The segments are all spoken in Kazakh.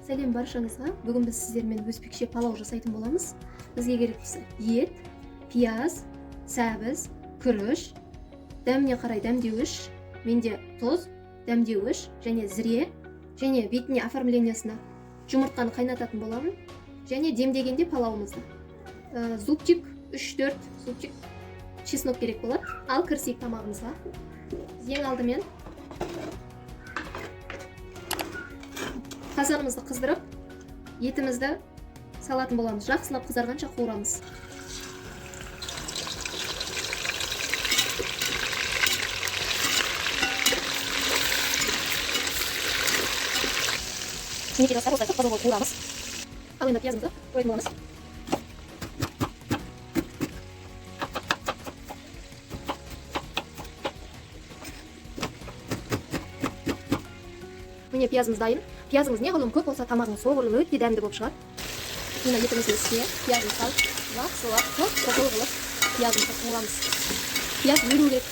Сәлем баршаңызға. Бүгін біз сіздермен өзбекше палау жасайтын боламыз. Бізге керектісі ет, пияз, сәбіз, күріш, дәміне қарай дәмдеуіш, менде тұз, дәмдеуіш және зіре, және бетіне оформлениясына жұмыртқаны қайнататын боламын. Және демдегенде палауымызды зубчик, 3-4 зубчик чеснок керек болады. Ал кірсек тамағымызға. Ең алдымен қазанымызды қыздырып, етімізді салатын боламыз. Жақсылап қызарғанша қуырамыз. Немесе осылай қызыл болып қуырамыз. Ал енді пиязымызды қоятын боламыз. Міне пиязымыз дайын. Пиязыңыз неғұрлым көп болса, тамағыңыз соғұрлым өте дәмді болып шығады. Міне етіміздің үстіне пиязын салып, жақсылап топ-топ қылып пиязымызды қуырамыз. Пияз өну керек.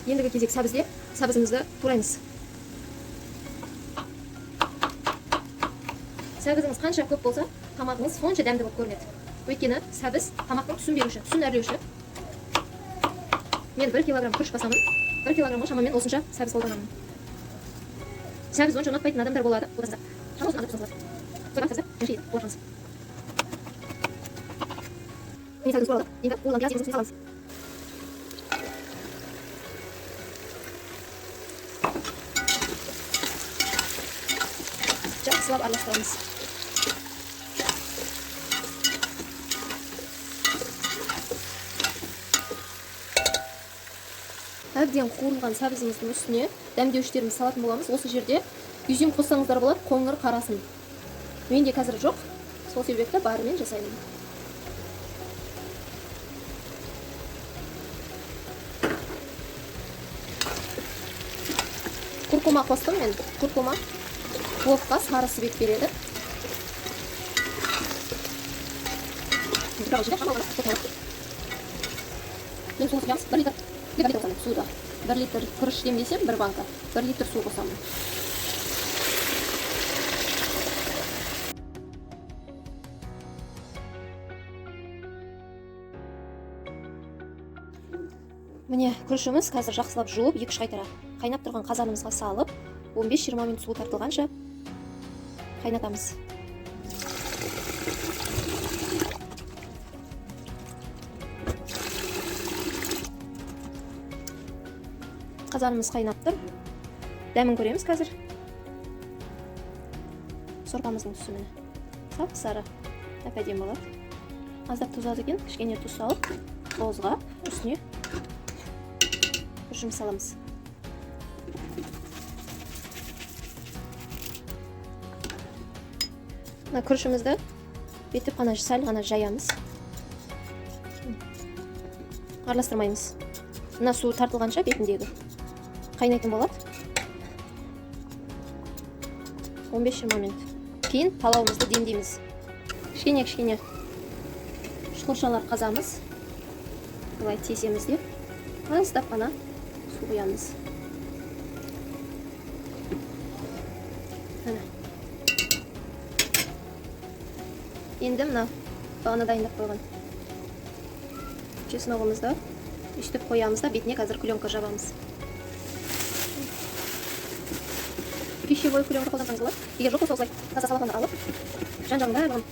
Ендігі кезек сәбізде. Сәбізімізді тураймыз. Сәбізіңіз қанша көп болса, тамағыңыз сонша дәмді болып көрінеді. Өйткені сәбіз тамақтың түсін беруші, түсін әрлеуші. Мен 1 килограмм күріш басамын. 1 килограммға шамамен осынша сәбіз қолданамын. Сәбіз онша ұнатпайтын адамдар болады. Одан шамасын аңдып болады. Содан сәбізді жемші етіп қуырамыз. Міне сәбізіміз қуырылды. Енді қуырылған пияз етімізді саламыз. Жақсылап араластырамыз. Әбден қуырылған сәбізіміздің үстіне дәмдеуіштерімізді салатын боламыз. Осы жерде үзім қоссаңыздар болады, қоңыр қарасын. Менде қазір жоқ, сол себепті барымен жасаймын. Куркума қостым мен. Куркума пловқа сарысы бет береді. Мен суын құямыз. 1 литр. 1 литр қосамын суды. 1 литр күріш демдесем 1 банка. 1 литр су қосамын. Міне күрішіміз қазір жақсылап жуып 2-3 қайтара қайнап тұрған қазанымызға салып 15-20 минут суы тартылғанша қайнатамыз. Қазанымыз қайнап тұр. Дәмін көреміз қазір. Сорпамыздың түсі міне. Сап-сары. Әп-әдемі болады. Аздап тұз аз екен, кішкене тұз салып, қозғап, үстіне күрішімізді саламыз. Күрішімізді бетіп қана сәл ғана жаямыз. Араластырмаймыз. Мына су тартылғанша бетіндегі қайнайтын болады. 15-20 минут. Кейін палауымызды демдейміз. Кішкене шұқыршалар қазамыз. Бұлай тесеміз деп. Аздап қана су құямыз. Енді мына бағана дайындап қойған чесногымызды үстіп қоямыз да бетіне қазір пленка жабамыз. Пищевой пленка қолдансаңыз болады. Егер жоқ болса осылай таза салатаны алып, жан-жағын барлығын